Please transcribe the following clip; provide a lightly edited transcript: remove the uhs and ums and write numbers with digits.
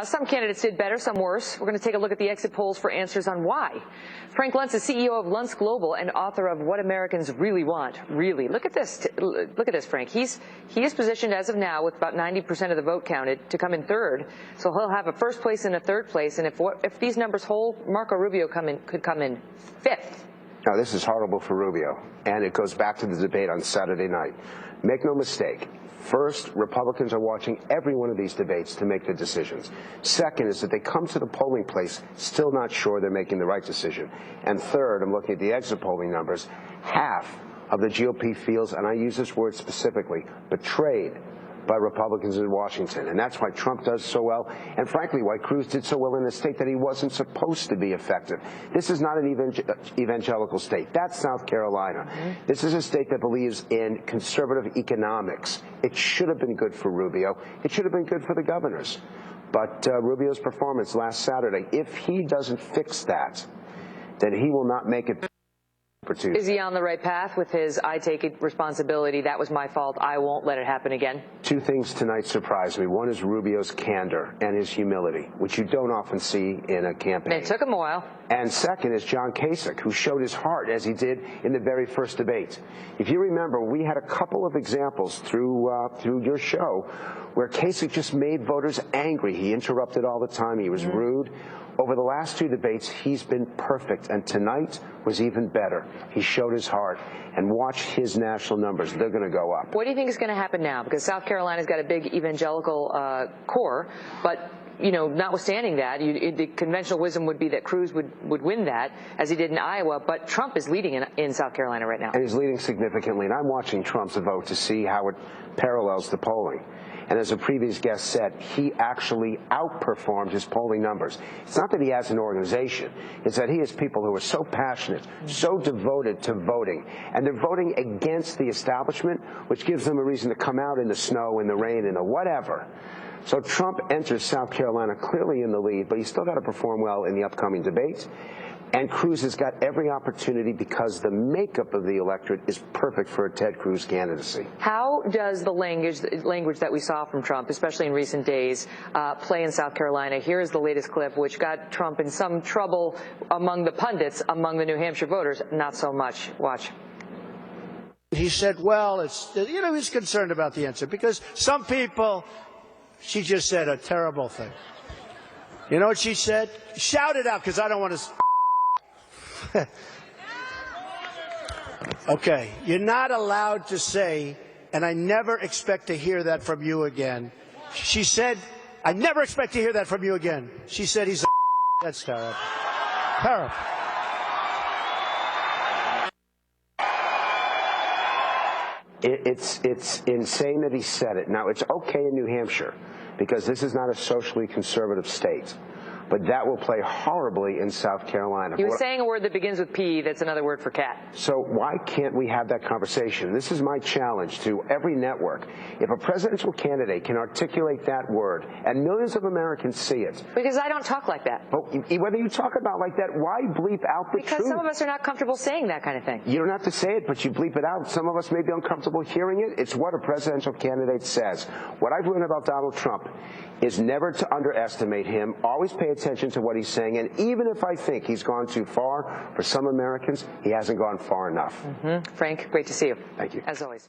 Some candidates did better, some worse. We're going to take a look at the exit polls for answers on why. Frank Luntz is CEO of Luntz Global and author of What Americans Really Want. Really. Look at this. Look at this, Frank. He is positioned as of now with about 90% of the vote counted to come in third. So he'll have a first place and a third place. And if these numbers hold, Marco Rubio could come in fifth. Now, this is horrible for Rubio, and it goes back to the debate on Saturday night. Make no mistake. First, Republicans are watching every one of these debates to make the decisions. Second is that they come to the polling place still not sure they're making the right decision. And third, I'm looking at the exit polling numbers, half of the GOP feels, and I use this word specifically, betrayed by Republicans in Washington. And that's why Trump does so well, and frankly, why Cruz did so well in a state that he wasn't supposed to be effective. This is not an evangelical state. That's South Carolina. This is a state that believes in conservative economics. It should have been good for Rubio. It should have been good for the governors. But Rubio's performance last Saturday, if he doesn't fix that, then he will not make it. Is he on the right path with his "I take responsibility, that was my fault, I won't let it happen again"? Two things tonight surprised me. One is Rubio's candor and his humility, which you don't often see in a campaign. It took him a while. And second is John Kasich, who showed his heart as he did in the very first debate. If you remember, we had a couple of examples through your show where Kasich just made voters angry. He interrupted all the time. He was rude. Over the last two debates, he's been perfect, and tonight was even better. He showed his heart, and watch his national numbers. They're going to go up. What do you think is going to happen now? Because South Carolina's got a big evangelical core, but you know, notwithstanding that, the conventional wisdom would be that Cruz would win that, as he did in Iowa, but Trump is leading in South Carolina right now. And he's leading significantly, and I'm watching Trump's vote to see how it parallels the polling. And as a previous guest said, he actually outperformed his polling numbers. It's not that he has an organization. It's that he has people who are so passionate, so devoted to voting, and they're voting against the establishment, which gives them a reason to come out in the snow, in the rain, in the whatever. So Trump enters South Carolina clearly in the lead, but he's still got to perform well in the upcoming debate. And Cruz has got every opportunity because the makeup of the electorate is perfect for a Ted Cruz candidacy. How does the language that we saw from Trump, especially in recent days, play in South Carolina? Here is the latest clip, which got Trump in some trouble among the pundits, among the New Hampshire voters. Not so much. Watch. He said, well, he's concerned about the answer because some people, she just said a terrible thing. You know what she said? Shout it out because I don't want to. Okay, you're not allowed to say, and I never expect to hear that from you again. She said, I never expect to hear that from you again. She said he's a. That's terrible. Terrible. It's insane that he said it. Now, it's okay in New Hampshire because this is not a socially conservative state. But that will play horribly in South Carolina. He was saying a word that begins with P. That's another word for cat. So why can't we have that conversation? This is my challenge to every network. If a presidential candidate can articulate that word, and millions of Americans see it. Because I don't talk like that. But whether you talk about like that, why bleep out the truth? Because some of us are not comfortable saying that kind of thing. You don't have to say it, but you bleep it out. Some of us may be uncomfortable hearing it. It's what a presidential candidate says. What I've learned about Donald Trump is never to underestimate him, always pay attention to what he's saying, and even if I think he's gone too far, for some Americans, he hasn't gone far enough. Frank, great to see you. Thank you. As always.